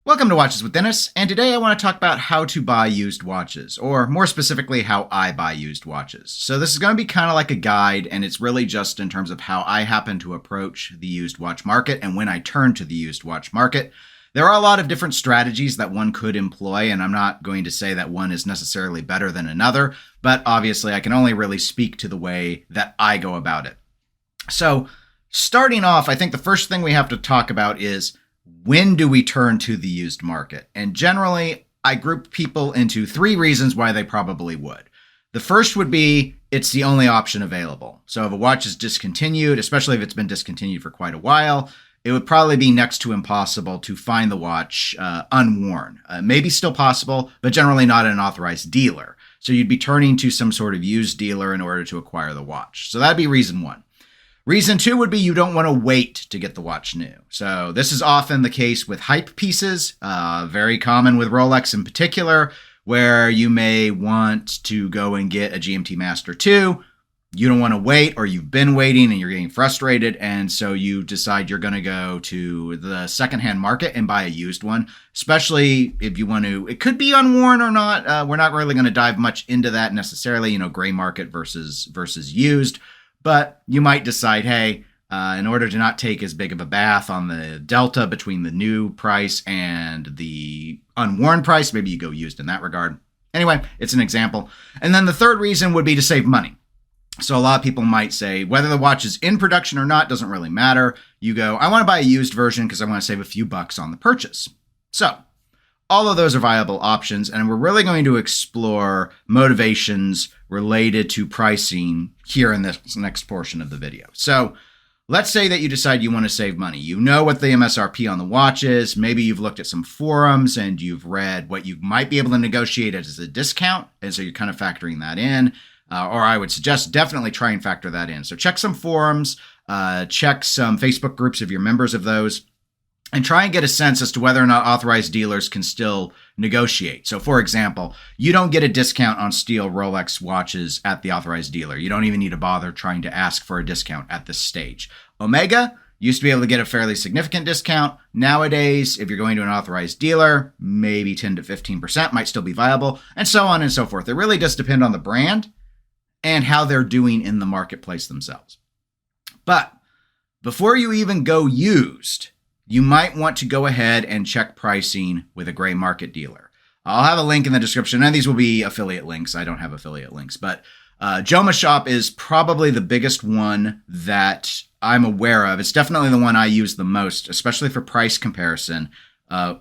Welcome to Watches with Dennis, and today I want to talk about how to buy used watches, or more specifically, how I buy used watches. So this is going to be kind of like a guide, and it's really just in terms of how I happen to approach the used watch market and when I turn to the used watch market. There are a lot of different strategies that one could employ, and I'm not going to say that one is necessarily better than another, but obviously I can only really speak to the way that I go about it. So starting off, I think the first thing we have to talk about is when do we turn to the used market? And generally, I group people into three reasons why they probably would. The first would be it's the only option available. So if a watch is discontinued, especially if it's been discontinued for quite a while, it would probably be next to impossible to find the watch unworn. Maybe still possible, but generally not an authorized dealer. So you'd be turning to some sort of used dealer in order to acquire the watch. So that'd be reason one. Reason two would be you don't want to wait to get the watch new. So this is often the case with hype pieces, very common with Rolex in particular, where you may want to go and get a GMT Master 2. You don't want to wait, or you've been waiting and you're getting frustrated, and so you decide you're going to go to the secondhand market and buy a used one, especially if you want to. It could be unworn or not. We're not really going to dive much into that necessarily, gray market versus used. But you might decide, hey, in order to not take as big of a bath on the delta between the new price and the unworn price, maybe you go used in that regard. Anyway, it's an example. And then the third reason would be to save money. So a lot of people might say, whether the watch is in production or not, doesn't really matter. You go, I want to buy a used version because I want to save a few bucks on the purchase. So all of those are viable options, and we're really going to explore motivations related to pricing here in this next portion of the video. So let's say that you decide you want to save money. You know what the MSRP on the watch is. Maybe you've looked at some forums and you've read what you might be able to negotiate as a discount, and so you're kind of factoring that in. Or I would suggest definitely try and factor that in. So check some forums, check some Facebook groups if you're members of those, and try and get a sense as to whether or not authorized dealers can still negotiate. So, for example, you don't get a discount on steel Rolex watches at the authorized dealer. You don't even need to bother trying to ask for a discount at this stage. Omega used to be able to get a fairly significant discount. Nowadays, if you're going to an authorized dealer, maybe 10 to 15% might still be viable, and so on and so forth. It really does depend on the brand and how they're doing in the marketplace themselves. But before you even go used, you might want to go ahead and check pricing with a gray market dealer. I'll have a link in the description, and these will be affiliate links. I don't have affiliate links, but Joma Shop is probably the biggest one that I'm aware of. It's definitely the one I use the most, especially for price comparison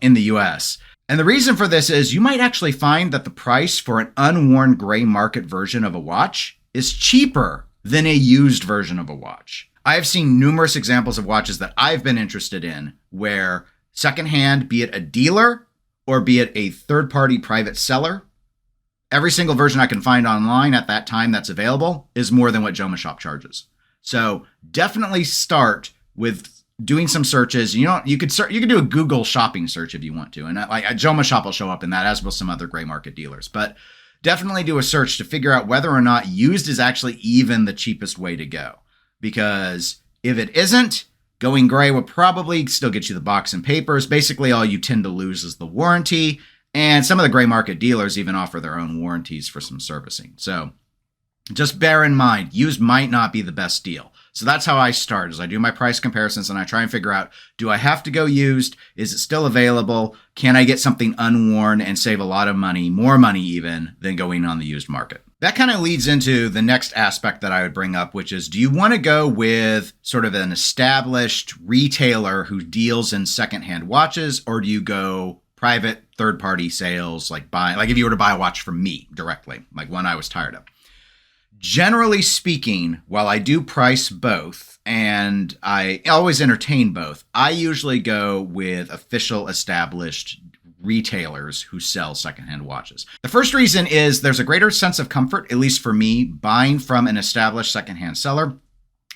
in the US. And the reason for this is you might actually find that the price for an unworn gray market version of a watch is cheaper than a used version of a watch. I have seen numerous examples of watches that I've been interested in where secondhand, be it a dealer or be it a third-party private seller, every single version I can find online at that time that's available is more than what Joma Shop charges. So definitely start with doing some searches. You could do a Google shopping search if you want to, and like Joma Shop will show up in that, as will some other gray market dealers. But definitely do a search to figure out whether or not used is actually even the cheapest way to go. Because if it isn't, going gray will probably still get you the box and papers. Basically, all you tend to lose is the warranty. And some of the gray market dealers even offer their own warranties for some servicing. So just bear in mind, used might not be the best deal. So that's how I start, is I do my price comparisons and I try and figure out, do I have to go used? Is it still available? Can I get something unworn and save a lot of money, more money even, than going on the used market? That kind of leads into the next aspect that I would bring up, which is, do you want to go with sort of an established retailer who deals in secondhand watches, or do you go private third-party sales, like if you were to buy a watch from me directly, like one I was tired of? Generally speaking, while I do price both, and I always entertain both, I usually go with official established retailers who sell secondhand watches. The first reason is there's a greater sense of comfort, at least for me, buying from an established secondhand seller,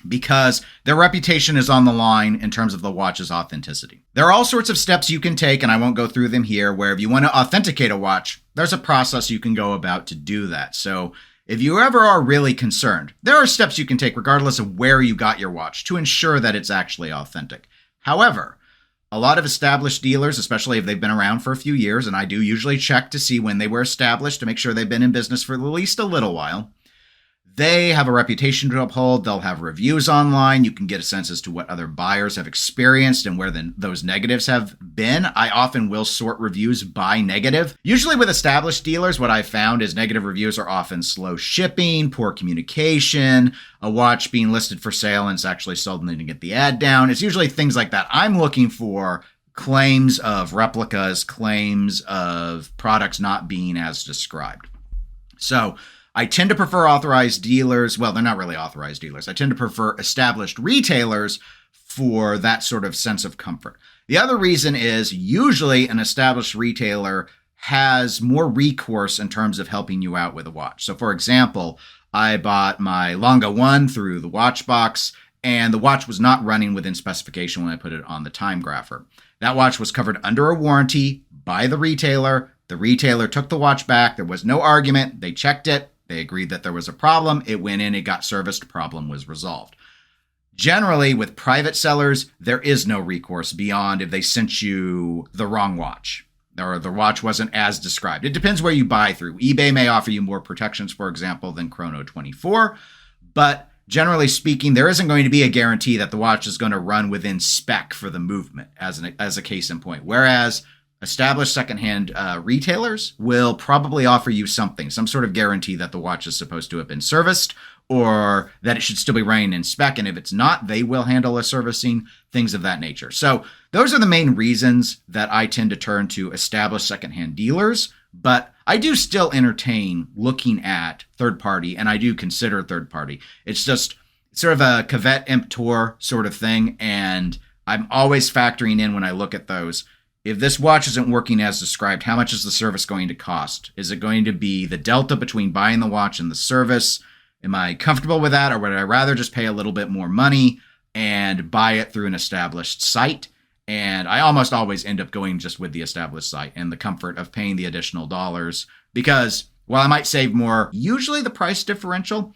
because their reputation is on the line in terms of the watch's authenticity. There are all sorts of steps you can take, and I won't go through them here, where if you want to authenticate a watch, there's a process you can go about to do that. So if you ever are really concerned, there are steps you can take regardless of where you got your watch to ensure that it's actually authentic. However, A lot of established dealers, especially if they've been around for a few years, and I do usually check to see when they were established to make sure they've been in business for at least a little while. They have a reputation to uphold. They'll have reviews online. You can get a sense as to what other buyers have experienced and where those negatives have been. I often will sort reviews by negative. Usually with established dealers, what I've found is negative reviews are often slow shipping, poor communication, a watch being listed for sale and it's actually sold and they didn't get the ad down. It's usually things like that. I'm looking for claims of replicas, claims of products not being as described. So I tend to prefer authorized dealers. Well, they're not really authorized dealers. I tend to prefer established retailers for that sort of sense of comfort. The other reason is usually an established retailer has more recourse in terms of helping you out with a watch. So for example, I bought my Longa 1 through the watch box, and the watch was not running within specification when I put it on the time grapher. That watch was covered under a warranty by the retailer. The retailer took the watch back. There was no argument. They checked it. They agreed that there was a problem. It went in, it got serviced, problem was resolved. Generally, with private sellers, there is no recourse beyond if they sent you the wrong watch or the watch wasn't as described. It depends where you buy through. eBay may offer you more protections, for example, than Chrono24, but generally speaking, there isn't going to be a guarantee that the watch is going to run within spec for the movement as a case in point. Whereas established secondhand retailers will probably offer you something, some sort of guarantee that the watch is supposed to have been serviced or that it should still be running in spec. And if it's not, they will handle a servicing, things of that nature. So those are the main reasons that I tend to turn to established secondhand dealers. But I do still entertain looking at third party, and I do consider third party. It's just sort of a caveat emptor sort of thing. And I'm always factoring in when I look at those, if this watch isn't working as described, how much is the service going to cost? Is it going to be the delta between buying the watch and the service? Am I comfortable with that, or would I rather just pay a little bit more money and buy it through an established site? And I almost always end up going just with the established site and the comfort of paying the additional dollars, because while I might save more, usually the price differential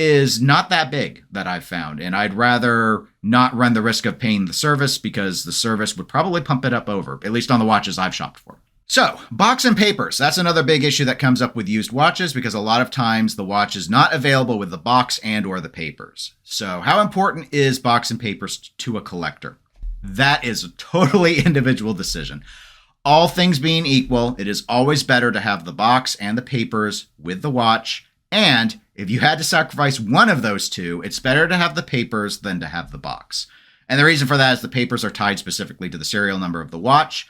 is not that big that I've found. And I'd rather not run the risk of paying the service because the service would probably pump it up over, at least on the watches I've shopped for. So, box and papers. That's another big issue that comes up with used watches because a lot of times the watch is not available with the box and or the papers. So, how important is box and papers to a collector? That is a totally individual decision. All things being equal, it is always better to have the box and the papers with the watch. And if you had to sacrifice one of those two, it's better to have the papers than to have the box. And the reason for that is the papers are tied specifically to the serial number of the watch.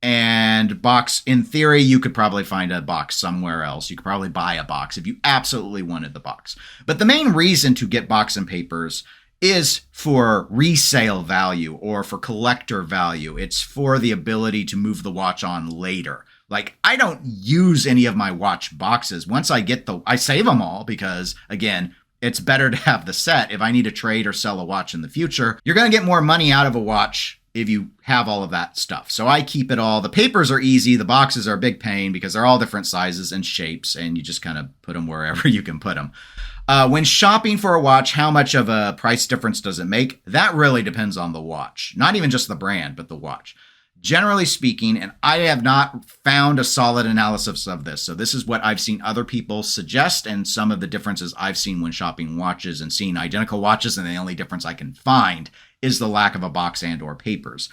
And box, in theory, you could probably find a box somewhere else. You could probably buy a box if you absolutely wanted the box. But the main reason to get box and papers is for resale value or for collector value. It's for the ability to move the watch on later. Like, I don't use any of my watch boxes. Once I save them all because, again, it's better to have the set. If I need to trade or sell a watch in the future, you're going to get more money out of a watch if you have all of that stuff. So I keep it all. The papers are easy. The boxes are a big pain because they're all different sizes and shapes, and you just kind of put them wherever you can put them. When shopping for a watch, how much of a price difference does it make? That really depends on the watch. Not even just the brand, but the watch. Generally speaking, and I have not found a solid analysis of this, so this is what I've seen other people suggest and some of the differences I've seen when shopping watches and seeing identical watches, and the only difference I can find is the lack of a box and or papers.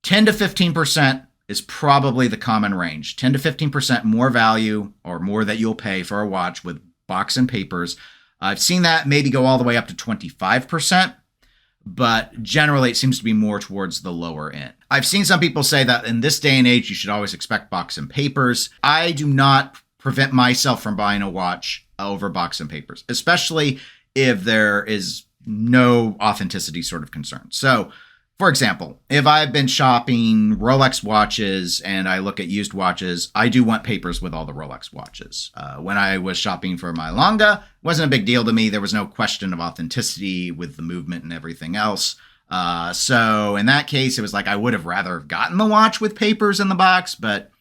10 to 15% is probably the common range. 10 to 15% more value or more that you'll pay for a watch with box and papers. I've seen that maybe go all the way up to 25%. But generally it seems to be more towards the lower end. I've seen some people say that in this day and age, you should always expect box and papers. I do not prevent myself from buying a watch over box and papers, especially if there is no authenticity sort of concern. So, for example, if I've been shopping Rolex watches and I look at used watches, I do want papers with all the Rolex watches. When I was shopping for my Longa, it wasn't a big deal to me. There was no question of authenticity with the movement and everything else. So in that case, it was like I would have rather gotten the watch with papers in the box, but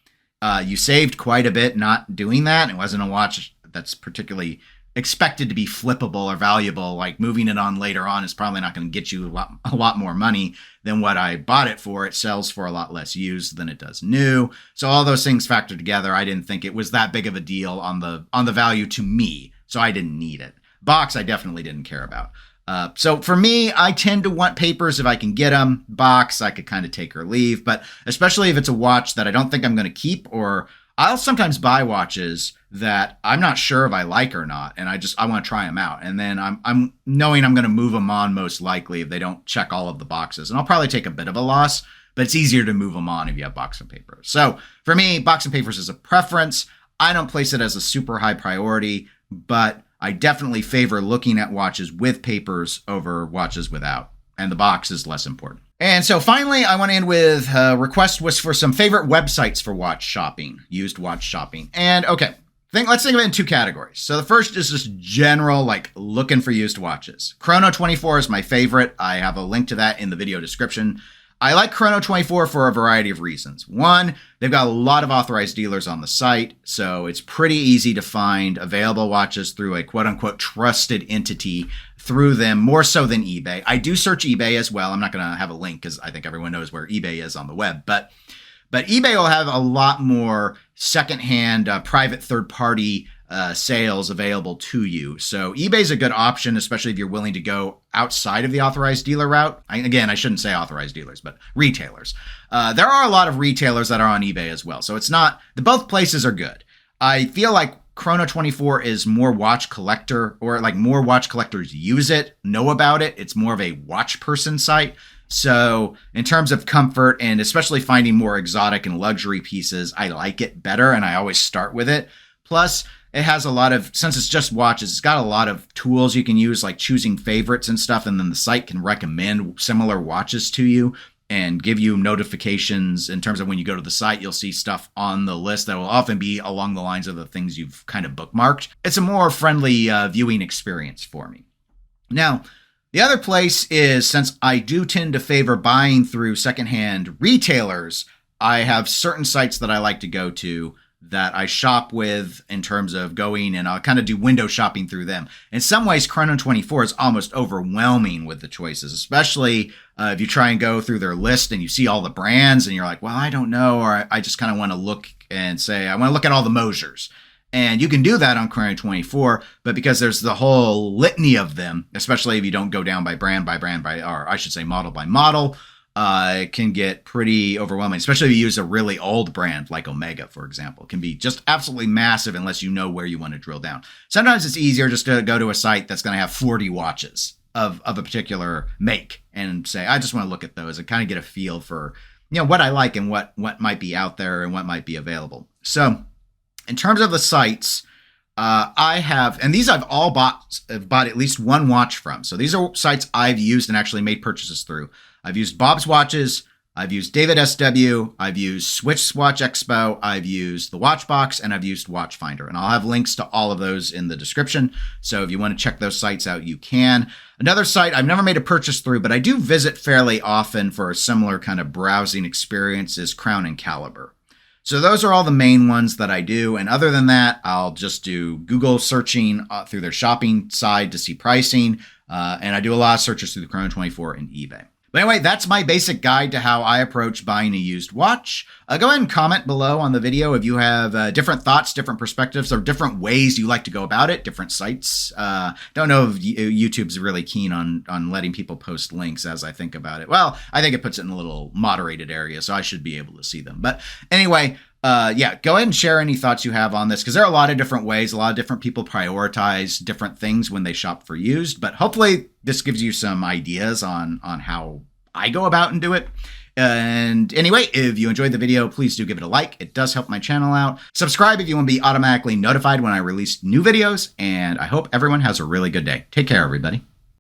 you saved quite a bit not doing that. It wasn't a watch that's particularly expected to be flippable or valuable. Like moving it on later on is probably not going to get you a lot more money than what I bought it for. It sells for a lot less used than it does new. So all those things factored together, I didn't think it was that big of a deal on the value to me. So I didn't need it. Box, I definitely didn't care about. So for me, I tend to want papers if I can get them. Box, I could kind of take or leave, but especially if it's a watch that I don't think I'm going to keep, or I'll sometimes buy watches that I'm not sure if I like or not, and I want to try them out, and then I'm knowing I'm going to move them on most likely if they don't check all of the boxes, and I'll probably take a bit of a loss, but it's easier to move them on if you have box and papers. So for me, box and papers is a preference. I don't place it as a super high priority, but I definitely favor looking at watches with papers over watches without, and the box is less important. And so finally, I want to end with a request was for some favorite websites for watch shopping, used watch shopping. And okay, let's think of it in two categories. So the first is just general, like looking for used watches. Chrono24 is my favorite. I have a link to that in the video description. I like Chrono24 for a variety of reasons. One, they've got a lot of authorized dealers on the site, so it's pretty easy to find available watches through a quote-unquote trusted entity through them, more so than eBay. I do search eBay as well. I'm not going to have a link because I think everyone knows where eBay is on the web, but eBay will have a lot more secondhand, private third-party sales available to you. So eBay's a good option, especially if you're willing to go outside of the authorized dealer route. I shouldn't say authorized dealers, but retailers. There are a lot of retailers that are on eBay as well. So both places are good. I feel like Chrono24 is more watch collector, or like more watch collectors use it, know about it. It's more of a watch person site. So in terms of comfort and especially finding more exotic and luxury pieces, I like it better, and I always start with it. Plus, it has a lot of, since it's just watches, it's got a lot of tools you can use, like choosing favorites and stuff, and then the site can recommend similar watches to you and give you notifications in terms of when you go to the site, you'll see stuff on the list that will often be along the lines of the things you've kind of bookmarked. It's a more friendly viewing experience for me. Now, the other place is, since I do tend to favor buying through secondhand retailers, I have certain sites that I like to go to that I shop with in terms of going, and I'll kind of do window shopping through them. In some ways, Chrono24 is almost overwhelming with the choices, especially if you try and go through their list and you see all the brands and you're like, well, I don't know, or I just kind of want to look and say, I want to look at all the Mosers. And you can do that on Chrono24, but because there's the whole litany of them, especially if you don't go down by brand, or I should say model by model, it can get pretty overwhelming, especially if you use a really old brand like Omega, for example. It can be just absolutely massive unless you know where you want to drill down. Sometimes it's easier just to go to a site that's going to have 40 watches of a particular make and say, I just want to look at those and kind of get a feel for, what I like and what might be out there and what might be available. So in terms of the sites, I have, and these I've all bought at least one watch from. So these are sites I've used and actually made purchases through. I've used Bob's Watches, I've used David SW, I've used Swiss Watch Expo, I've used the Watchbox, and I've used Watchfinder. And I'll have links to all of those in the description. So if you want to check those sites out, you can. Another site I've never made a purchase through, but I do visit fairly often for a similar kind of browsing experience, is Crown and Caliber. So those are all the main ones that I do. And other than that, I'll just do Google searching through their shopping side to see pricing. And I do a lot of searches through the Chrono24 and eBay. But anyway, that's my basic guide to how I approach buying a used watch. Go ahead and comment below on the video if you have different thoughts, different perspectives, or different ways you like to go about it, different sites. Don't know if YouTube's really keen on letting people post links as I think about it. Well, I think it puts it in a little moderated area, so I should be able to see them. But anyway, go ahead and share any thoughts you have on this, because there are a lot of different ways. A lot of different people prioritize different things when they shop for used, but hopefully this gives you some ideas on how I go about and do it. And anyway, if you enjoyed the video, please do give it a like. It does help my channel out. Subscribe if you want to be automatically notified when I release new videos, and I hope everyone has a really good day. Take care, everybody.